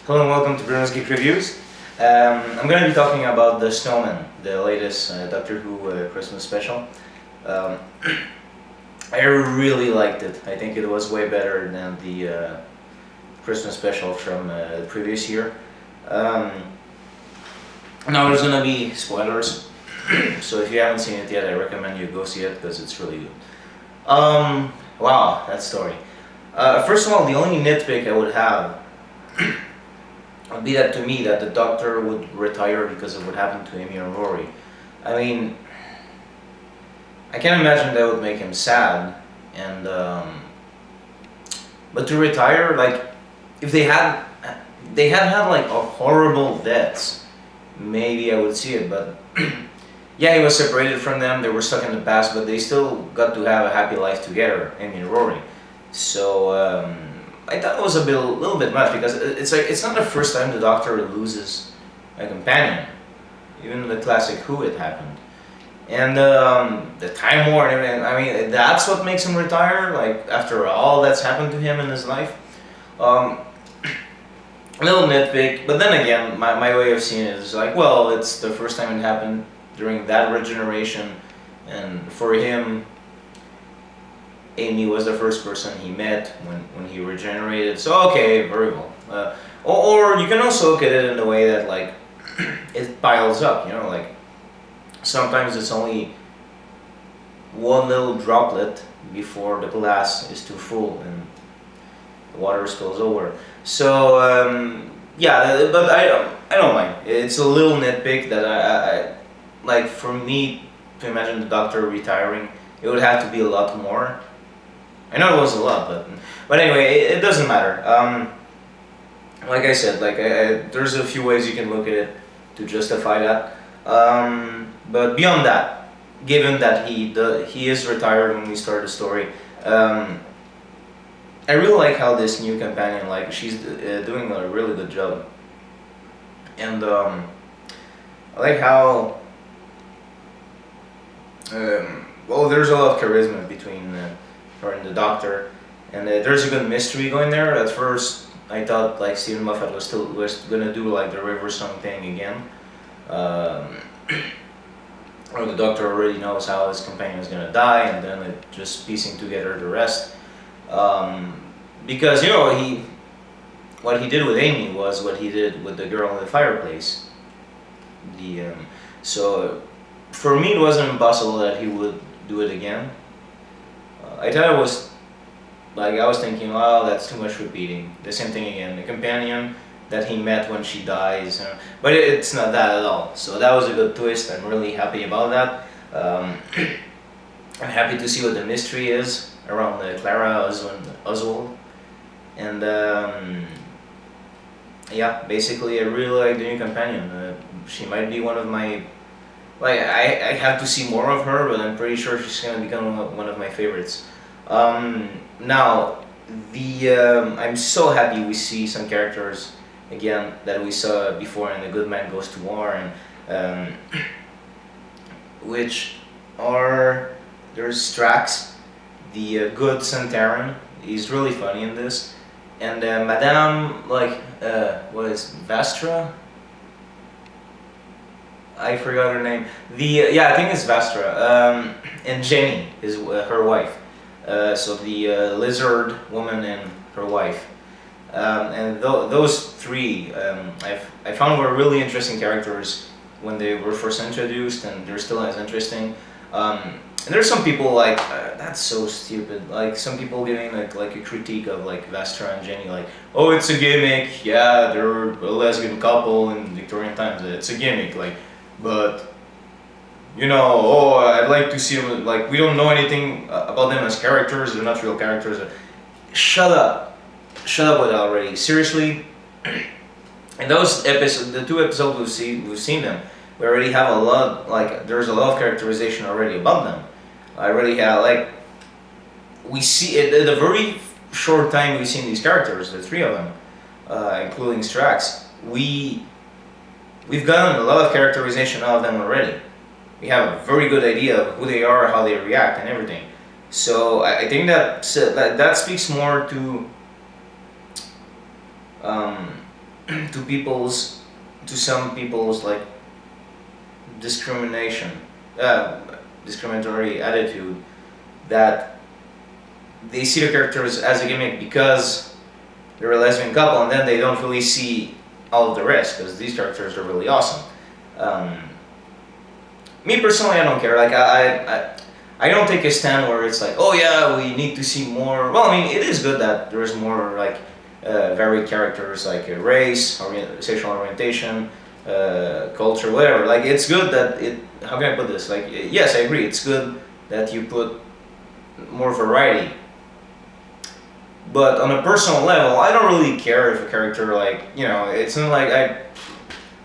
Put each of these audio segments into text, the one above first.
Hello and welcome to Bruno's Geek Reviews. I'm going to be talking about the Snowmen, the latest Doctor Who Christmas special. Um, I really liked it. I think it was way better than the Christmas special from the previous year. Now there's going to be spoilers, so if you haven't seen it yet, I recommend you go see it because it's really good. Wow, that story. First of all, the only nitpick I would have would be that to me that the Doctor would retire because of what happened to Amy and Rory. I mean, I can imagine that would make him sad, and but to retire, like, if they had like a horrible deaths, maybe I would see it. But yeah, he was separated from them. They were stuck in the past, but they still got to have a happy life together, Amy and Rory. So I thought it was a little bit much because it's not the first time the Doctor loses a companion. Even in the classic Who it happened, and the Time War and everything. I mean, that's what makes him retire. Like, after all that's happened to him in his life. A little nitpick, but then again, my way of seeing it is like, well, it's the first time it happened during that regeneration, and for him, Amy was the first person he met when he regenerated. So okay, very well. Or you can also look at it in the way that, like, it piles up. You know, like, sometimes it's only one little droplet before the glass is too full and the water spills over. So yeah, but I don't mind. It's a little nitpick that I like. For me to imagine the Doctor retiring, it would have to be a lot more. I know it was a lot, but anyway, it doesn't matter. Like I said, like there's a few ways you can look at it to justify that. But beyond that, given that he is retired when we start the story, I really like how this new companion, like, she's doing a really good job, and I like how well, there's a lot of charisma between her and the Doctor, and there's a good mystery going there. At first, I thought, like, Stephen Moffat was gonna do, like, the River Song thing again, or the Doctor already knows how his companion is gonna die, and then just piecing together the rest. Because, you know, what he did with Amy was what he did with the girl in the fireplace. So for me, it wasn't impossible that he would do it again. I thought it was, like, I was thinking, oh, that's too much repeating. The same thing again. The companion that he met when she dies, but it's not that at all. So that was a good twist. I'm really happy about that. I'm happy to see what the mystery is around Clara Oswald, and yeah, basically I really like the new companion. She might be one of my, like, I have to see more of her, but I'm pretty sure she's gonna become one of my favorites. Now, I'm so happy we see some characters again that we saw before in The Good Man Goes to War, and which are, there's Strax, the good Centauran. He's really funny in this, and Madame, like, what is Vastra? I forgot her name. Yeah, I think it's Vastra. And Jenny is her wife. So the lizard woman and her wife. And those three, I found were really interesting characters when they were first introduced, and they're still as interesting. And there's some people like, that's so stupid. Like, some people giving like a critique of, like, Vastra and Jenny, like, oh, it's a gimmick. Yeah, they're a lesbian couple in Victorian times. It's a gimmick, like, but, you know, oh, I'd like to see them. Like, we don't know anything about them as characters. They're not real characters. Shut up with that already. Seriously. In those episodes, the 2 episodes we've seen them, we already have a lot. Like, there's a lot of characterization already about them. I already have, like, we see it at a very short time we've seen these characters, the 3 of them, including Strax. We've gotten a lot of characterization out of them already. We have a very good idea of who they are, how they react, and everything. So I think that speaks more to to people's, to some people's like discrimination, uh, discriminatory attitude, that they see the characters as a gimmick because they're a lesbian couple, and then they don't really see all of the rest because these characters are really awesome. Um, Me personally, I don't care. Like I don't take a stand where it's like, oh yeah, we need to see more. Well, I mean, it is good that there's more like varied characters, like race, sexual orientation, culture, whatever. Like it's good that it. How can I put this? Like yes, I agree. It's good that you put more variety. But on a personal level, I don't really care if a character, like, you know, it's not like I.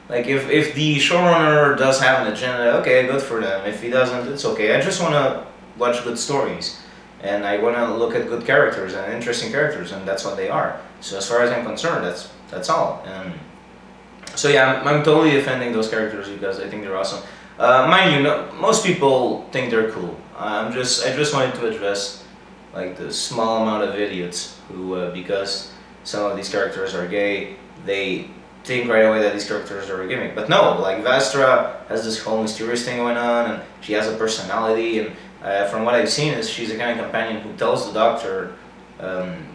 Like if the showrunner does have an agenda, okay, good for them. If he doesn't, it's okay. I just want to watch good stories, and I want to look at good characters and interesting characters, and that's what they are. So as far as I'm concerned, that's all. And so yeah, I'm totally defending those characters because I think they're awesome. Mind you, no, most people think they're cool. I just wanted to address like the small amount of idiots who, because some of these characters are gay, they think right away that these characters are a gimmick. But no, like Vastra has this whole mysterious thing going on, and she has a personality, and from what I've seen is she's the kind of companion who tells the doctor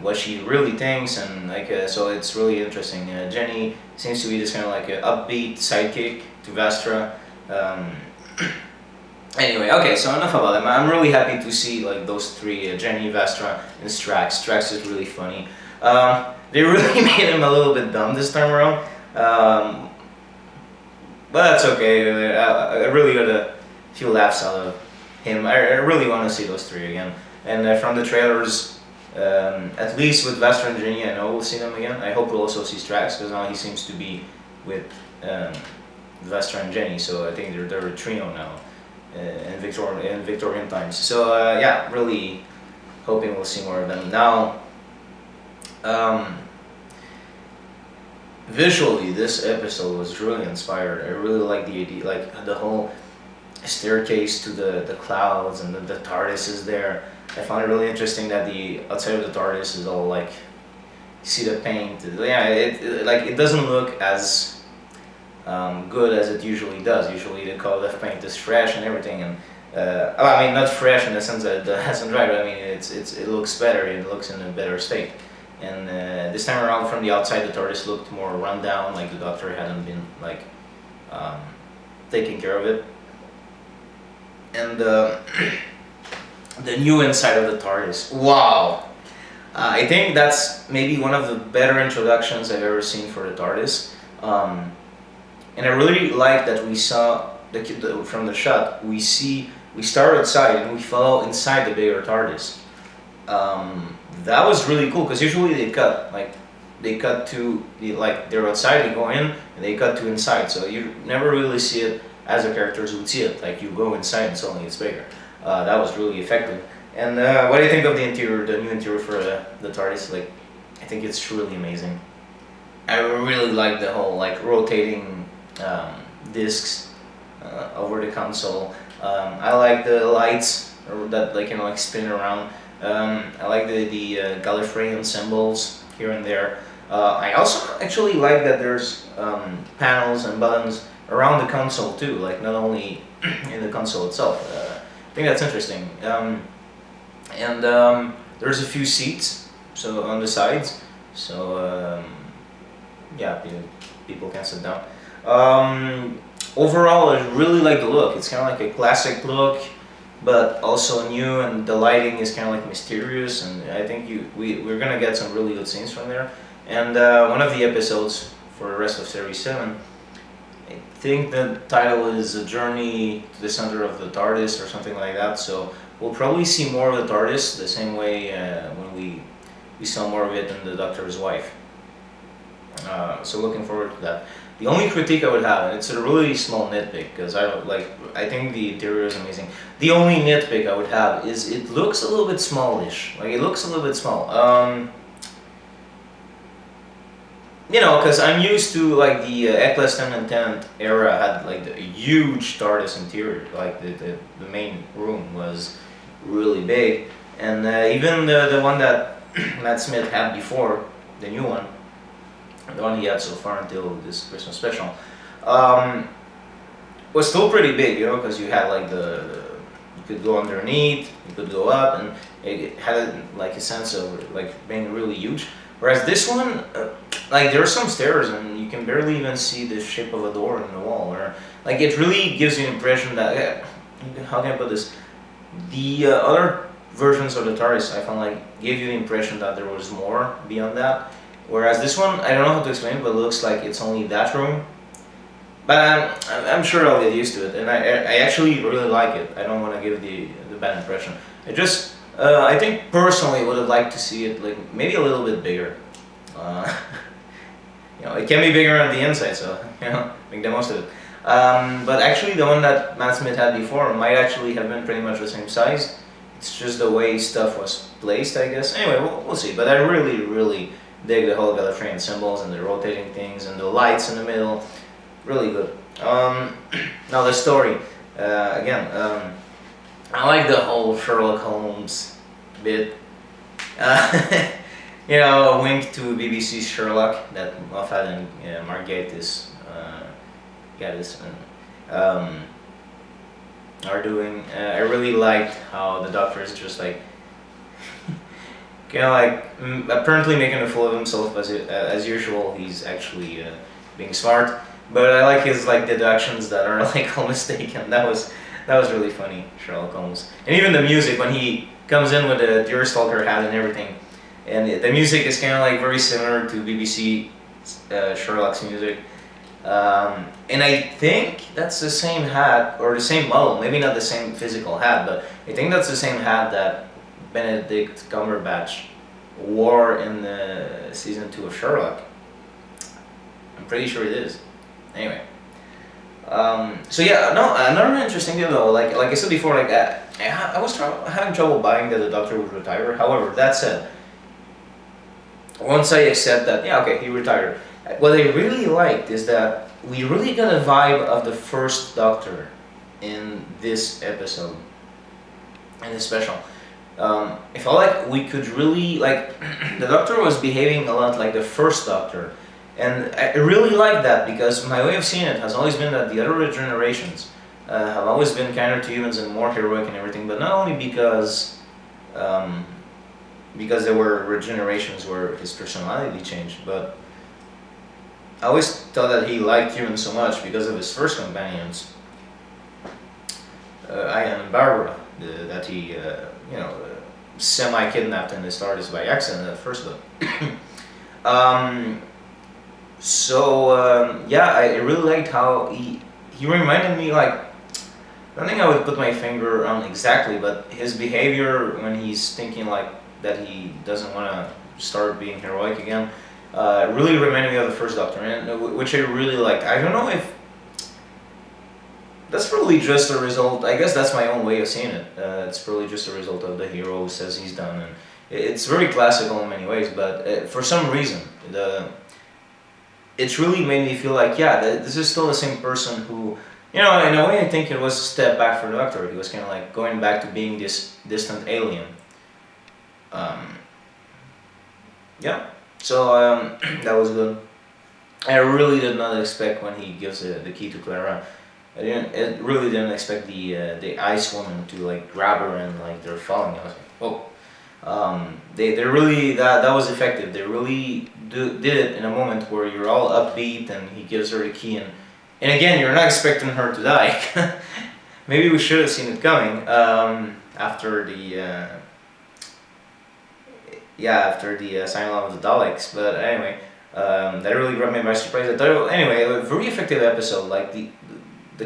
what she really thinks, and like so it's really interesting. Jenny seems to be this kind of like a upbeat sidekick to Vastra. Anyway, okay, so enough about them. I'm really happy to see like those three, Jenny, Vastra, and Strax. Strax is really funny. They really made him a little bit dumb this time around. But that's okay. I really got a few laughs out of him. I really want to see those three again. And from the trailers, at least with Vastra and Jenny, I know we'll see them again. I hope we'll also see Strax, because now he seems to be with Vastra and Jenny. So I think they're a trio now in Victorian times. So yeah, really hoping we'll see more of them now. Visually, this episode was really inspired. I really like the idea, like the whole staircase to the clouds, and the TARDIS is there. I found it really interesting that the outside of the TARDIS is all like, you see the paint. Yeah, it doesn't look as good as it usually does. Usually the color of paint is fresh and everything, and I mean not fresh in the sense that it hasn't dried, but I mean it looks better. It looks in a better state. And this time around, from the outside, the TARDIS looked more run down, like the Doctor hadn't been like taking care of it. And the new inside of the TARDIS, wow! I think that's maybe one of the better introductions I've ever seen for the TARDIS. And I really like that we saw from the shot. We start outside and we follow inside the bigger TARDIS. That was really cool, because usually they cut to they're outside, they go in, and they cut to inside, so you never really see it as the characters would see it. Like you go inside and suddenly it's bigger. That was really effective. And what do you think of the interior, the new interior for the TARDIS? Like, I think it's truly amazing. I really like the whole like rotating discs over the console. I like the lights that like spin around. I like the Gallifreyan symbols here and there. I also actually like that there's panels and buttons around the console too, like not only in the console itself. I think that's interesting. And there's a few seats, so on the sides, so yeah, people can sit down. Overall, I really like the look. It's kind of like a classic look, but also new, and the lighting is kind of like mysterious, and I think we're gonna get some really good scenes from there. And one of the episodes for the rest of Series 7, I think the title is A Journey to the Center of the TARDIS or something like that, so we'll probably see more of the TARDIS the same way when we saw more of it in The Doctor's Wife. So looking forward to that. The only critique I would have, and it's a really small nitpick, because I think the interior is amazing. The only nitpick I would have is it looks a little bit smallish. Like, it looks a little bit small. You know, because I'm used to like the Eccleston and Tennant era had like a huge TARDIS interior. Like the main room was really big, and even the one that Matt Smith had before, the new one, the one he had so far until this Christmas special, um, was still pretty big, you know, because you had like you could go underneath, you could go up, and it had like a sense of like being really huge. Whereas this one, like there are some stairs and you can barely even see the shape of a door in the wall, or like it really gives you an impression that how can I put this? The other versions of the TARDIS I found like gave you the impression that there was more beyond that. Whereas this one, I don't know how to explain it, but it looks like it's only that room. But I'm sure I'll get used to it, and I actually really like it. I don't want to give the bad impression. I just I think personally would have liked to see it like maybe a little bit bigger. Uh, you know, it can be bigger on the inside, so you know, make the most of it. But actually, the one that Matt Smith had before might actually have been pretty much the same size. It's just the way stuff was placed, I guess. Anyway, we'll see. But I really, really dig the whole Gallifreyan symbols and the rotating things and the lights in the middle. Really good. Now the story. Again, I like the whole Sherlock Holmes bit. You know, a wink to BBC's Sherlock that Moffat and Mark Gatiss are doing. I really liked how the Doctor is just like, kind of like apparently making a fool of himself as usual. He's actually being smart, but I like his like deductions that are like all mistaken. That was really funny, Sherlock Holmes. And even the music when he comes in with the Deerstalker hat and everything, and the music is kind of like very similar to BBC Sherlock's music. And I think that's the same hat, or the same model, maybe not the same physical hat, but I think that's the same hat that Benedict Cumberbatch wore in the season 2 of Sherlock. I'm pretty sure it is. Anyway. So yeah, no, another interesting thing though, like I said before, like I was having trouble buying that the Doctor would retire. However, that said, once I accept that, yeah, okay, he retired. What I really liked is that we really got a vibe of the first Doctor in this episode, in this special. I felt like we could really, like, the Doctor was behaving a lot like the first Doctor. And I really like that because my way of seeing it has always been that the other regenerations have always been kinder to humans and more heroic and everything, but not only because there were regenerations where his personality changed, but I always thought that he liked humans so much because of his first companions, Ian and Barbara, that he semi-kidnapped in the TARDIS by accident at first book. Yeah, I really liked how he reminded me, like, I don't think I would put my finger on exactly, but his behavior when he's thinking like that he doesn't want to start being heroic again, really reminded me of the first Doctor, and which I really liked. I don't know if that's probably just a result. I guess that's my own way of seeing it. It's probably just a result of the hero who says he's done, and it's very classical in many ways. But for some reason, it's really made me feel like, yeah, this is still the same person who, you know, in a way I think it was a step back for the Doctor. He was kind of like going back to being this distant alien. Yeah, so that was good. I really did not expect when he gives the key to Clara. I really didn't expect the ice woman to like grab her and like they're falling. I was like, whoa. They really, that was effective. They really did it in a moment where you're all upbeat and he gives her the key, and again you're not expecting her to die. Maybe we should have seen it coming after the sign off of the Daleks. But anyway, that really grabbed me by surprise. I thought anyway, a very effective episode. Like the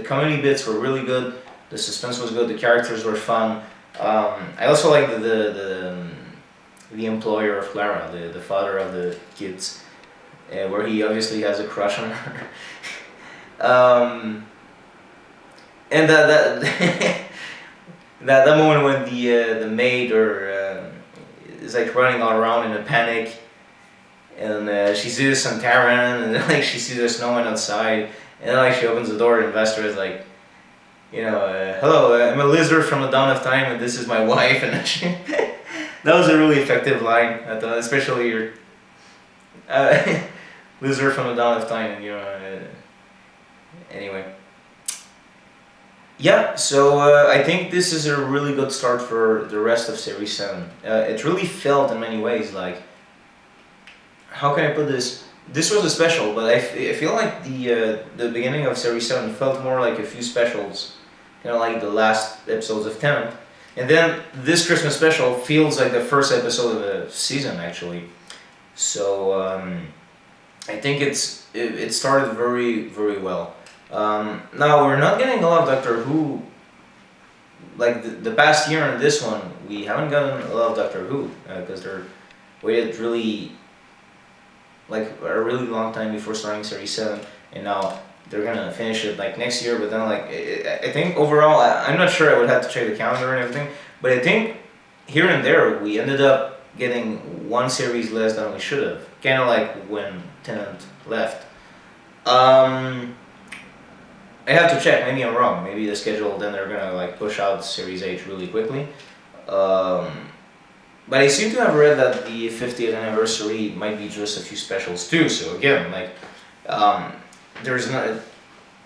comedy bits were really good. The suspense was good. The characters were fun. I also like the employer of Clara, the father of the kids, where he obviously has a crush on her. And that moment when the maid is like running all around in a panic, and she sees Santaran, and like she sees a snowman outside, and then like she opens the door, and Vestra is like, hello, I'm a lizard from the dawn of time, and this is my wife, and she, that was a really effective line, I thought, especially the Lizard from the Dawn of Time, and anyway. Yeah, so I think this is a really good start for the rest of Series 7. It really felt in many ways like, how can I put this? This was a special, but I feel like the beginning of Series 7 felt more like a few specials, like the last episodes of Tenant. And then this Christmas special feels like the first episode of the season, actually. So I think it started very, very well. Now, we're not getting a lot of Doctor Who. Like the past year and this one, we haven't gotten a lot of Doctor Who, because they're waited really, like a really long time before starting Series 7, and now they're gonna finish it like next year. But then like I think overall, I'm not sure, I would have to check the calendar and everything, but I think here and there we ended up getting one series less than we should have, kind of like when Tennant left. I have to check, maybe I'm wrong, maybe the schedule, then they're gonna like push out Series 8 really quickly. But I seem to have read that the 50th anniversary might be just a few specials too, so again, like, there's not, it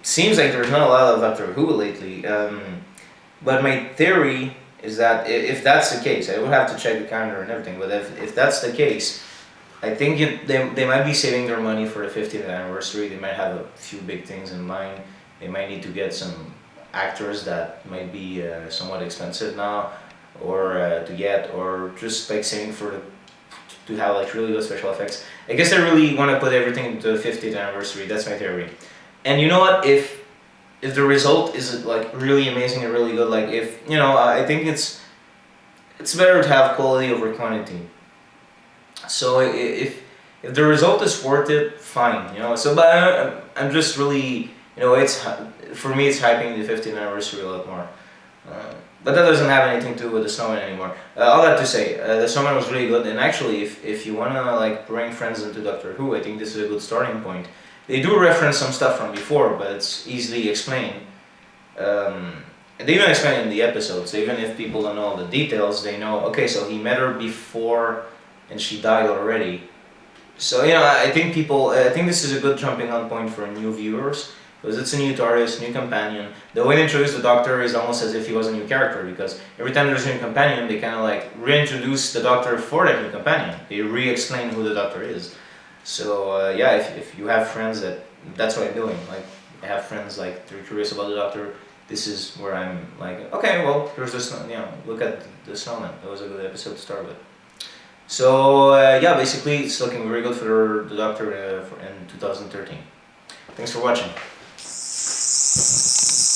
seems like there's not a lot of Doctor Who lately, but my theory is that if that's the case, I would have to check the calendar and everything, but if that's the case, I think they might be saving their money for the 50th anniversary. They might have a few big things in mind. They might need to get some actors that might be somewhat expensive now, or to get, or just like saving to have like really good special effects. I guess they really want to put everything into the 50th anniversary. That's my theory. And you know what? If the result is like really amazing and really good, like if I think it's better to have quality over quantity. So if the result is worth it, fine. So but I'm just really. It's, for me, it's hyping the 50th anniversary a lot more. But that doesn't have anything to do with the Snowmen anymore. All that to say, the Snowmen was really good, and actually, if you wanna like bring friends into Doctor Who, I think this is a good starting point. They do reference some stuff from before, but it's easily explained. And they even explain it in the episodes. Even if people don't know all the details, they know. Okay, so he met her before, and she died already. So I think I think this is a good jumping on point for new viewers. Because it's a new TARDIS, new companion. The way they introduce the Doctor is almost as if he was a new character, because every time there's a new companion, they kind of like reintroduce the Doctor for that new companion. They re-explain who the Doctor is. So yeah, if you have friends that's what I'm doing. Like, I have friends like they're curious about the Doctor. This is where I'm like, okay, well, here's this. Look at the Snowman. That was a good episode to start with. So yeah, basically, it's looking very good for the Doctor in 2013. Thanks for watching.